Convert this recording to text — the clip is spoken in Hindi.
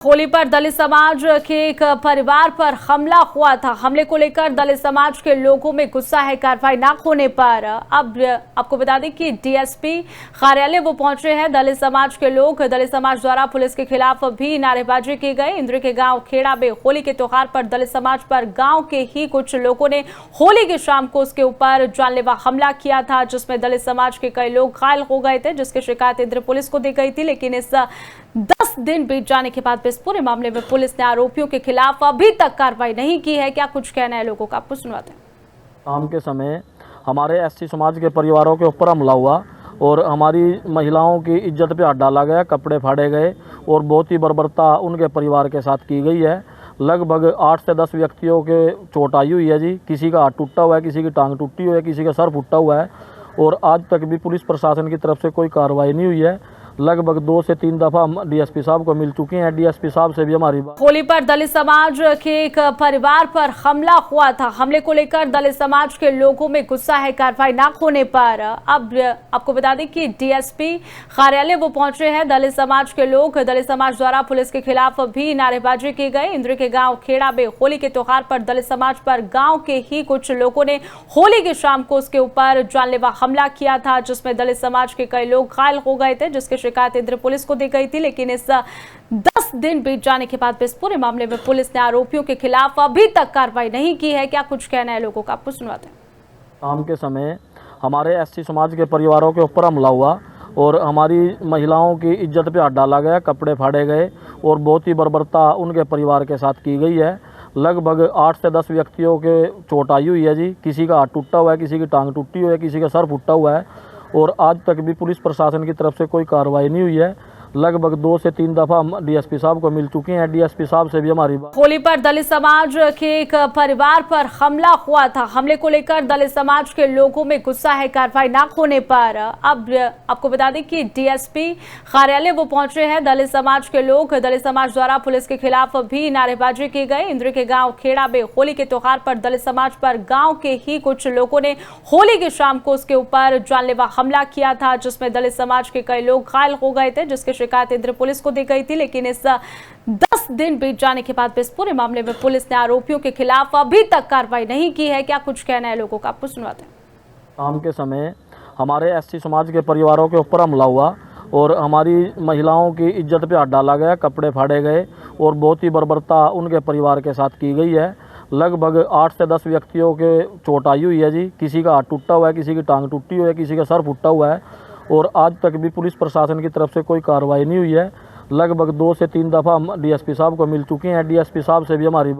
होली पर दलित समाज के एक परिवार पर हमला हुआ था। हमले को लेकर दलित समाज के लोगों में गुस्सा है। कार्रवाई न होने पर अब आपको बता दें कि डीएसपी कार्यालय वो पहुंचे हैं दलित समाज के लोग। दलित समाज द्वारा पुलिस के खिलाफ भी नारेबाजी की गई। इंद्र के गांव खेड़ा में होली के त्योहार पर दलित समाज पर गांव के ही कुछ लोगों ने होली की शाम को उसके ऊपर जानलेवा हमला किया था, जिसमें दलित समाज के कई लोग घायल हो गए थे, जिसकी शिकायत इंद्र पुलिस को दी गई थी। लेकिन इस 10 दिन बीत जाने के बाद इस पूरे मामले में पुलिस ने आरोपियों के खिलाफ अभी तक कार्रवाई नहीं की है। क्या कुछ कहना है लोगों का, आपको सुनवाते हैं। शाम के समय हमारे एससी समाज के परिवारों के ऊपर हमला हुआ और हमारी महिलाओं की इज्जत पे हाथ डाला गया, कपड़े फाड़े गए और बहुत ही बर्बरता उनके परिवार के साथ की गई है। लगभग 8 से 10 व्यक्तियों के चोट आई हुई है जी। किसी का हाथ टूटा हुआ है, किसी की टांग टूटी हुई है, किसी का सर फूटा हुआ है और आज तक भी पुलिस प्रशासन की तरफ से कोई कार्रवाई नहीं हुई है। लगभग 2 से 3 दफा हम डीएसपी साहब को मिल चुके हैं। डीएसपी साहब से भी हमारी बात। होली पर दलित समाज के एक परिवार पर हमला हुआ था। हमले को लेकर दलित समाज के लोगों में गुस्सा है। कार्रवाई न होने पर अब आपको बता दें कि डीएसपी कार्यालय वो पहुंचे हैं दलित समाज के लोग। दलित समाज द्वारा पुलिस के खिलाफ भी नारेबाजी की गई। इंद्र के गांव खेड़ा में होली के त्योहार पर दलित समाज पर गांव के ही कुछ लोगों ने होली की शाम को उसके ऊपर जानलेवा हमला किया था, जिसमें दलित समाज के कई लोग घायल हो गए थे, जिसकी शिकायत इंद्र पुलिस को दी गई थी। लेकिन इस 10 दिन बीत जाने के बाद इस पूरे मामले में पुलिस ने आरोपियों के खिलाफ अभी तक कार्रवाई नहीं की है। क्या कुछ कहना है लोगों का, आपको सुनवाते हैं। शाम के समय हमारे एससी समाज के परिवारों के ऊपर हमला हुआ और हमारी महिलाओं की इज्जत पे हाथ डाला गया, कपड़े फाड़े गए और बहुत ही बर्बरता उनके परिवार के साथ की गई है। लगभग 8 से 10 व्यक्तियों के चोट आई हुई है जी। किसी का हाथ टूटा हुआ है, किसी की टांग टूटी हुई है, किसी का सर फूटा हुआ है और आज तक भी पुलिस प्रशासन की तरफ से कोई कार्रवाई नहीं हुई है। लगभग 2 से 3 दफा हम डीएसपी साहब को मिल चुके हैं। डीएसपी साहब से भी हमारी बात। होली पर दलित समाज के एक परिवार पर हमला हुआ था। हमले को लेकर दलित समाज के लोगों में गुस्सा है। कार्रवाई न होने पर अब आपको बता दें कि डीएसपी कार्यालय वो पहुंचे हैं दलित समाज के लोग। दलित समाज द्वारा पुलिस के खिलाफ भी नारेबाजी की गई। इंद्र के गांव खेड़ा में होली के त्योहार पर दलित समाज पर गांव के ही कुछ लोगों ने होली की शाम को उसके ऊपर जानलेवा हमला किया था, जिसमें दलित समाज के कई लोग घायल हो गए थे, जिसकी शिकायत इंद्र पुलिस को दी गई थी। लेकिन इस 10 दिन बीत जाने के बाद इस पूरे मामले में पुलिस ने आरोपियों के खिलाफ अभी तक कार्रवाई नहीं की है। क्या कुछ कहना है लोगों का, आपको सुनवाते हैं। शाम के समय हमारे एससी समाज के परिवारों के ऊपर हमला हुआ और हमारी महिलाओं की इज्जत पे हाथ डाला गया, कपड़े फाड़े गए और बहुत ही बर्बरता उनके परिवार के साथ की गई है। लगभग 8 से 10 व्यक्तियों के चोट आई हुई है जी। किसी का हाथ टूटा हुआ है, किसी की टांग टूटी हुई है, किसी का सर फूटा हुआ है और आज तक भी पुलिस प्रशासन की तरफ से कोई कार्रवाई नहीं हुई है। लगभग 2 से 3 दफा हम डीएसपी साहब को मिल चुके हैं। डीएसपी साहब से भी हमारी बात।